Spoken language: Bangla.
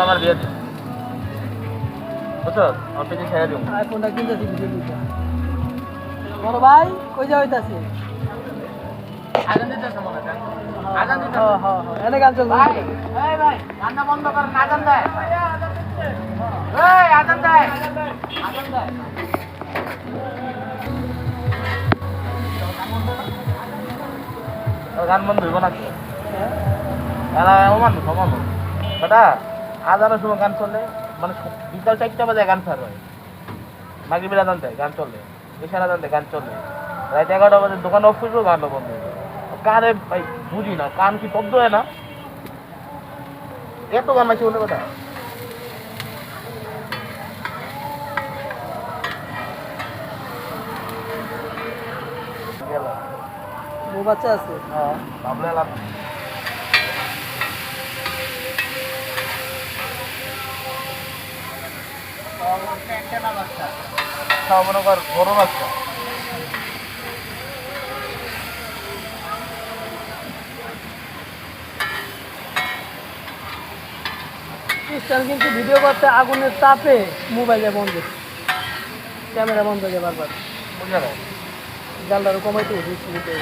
আমার বিয়ে দিন বুঝছো আমার পেছনে ছেড়ে দিন আইফোনটা কিনতেছি ভিডিও দিতে বড় ভাই কই যাও হইতাছে আজান দিতেছে মনে হয় আজান দিতেছে হ্যাঁ হ্যাঁ হ্যাঁ এনে গান চলবে ভাই এই ভাই রান্না বন্ধ করেন আজান দেয় এই আজান দেয় আজান দেয় গান বন্ধ হইব নাকি অমানুষ অমানুষ বেটা আজানের সময় গান চলে মানে বিকাল 4টা বাজে গান ছাড় হয় মাগরিবের আজান দেয় গান চলে এশার আজান দেয় গান চলে রাত 11টা বাজে দোকান অফ করবো গান বন্ধ হয়ে যাবে কানে ভাই বুঝি না কান কি শব্দ হয় না এত গান আছে বলে বেটা বউ বাচ্চা আছে হ্যাঁ ভাবলে লাভ মনে কর বড় বাচ্চা খ্রিস্টান কিন্তু ভিডিও করতে আগুনের তাপে মোবাইলে বন্ধ ক্যামেরা বন্ধ হয়ে যায় বারবার বুঝে গেল জানলারও কমাইতে দিতে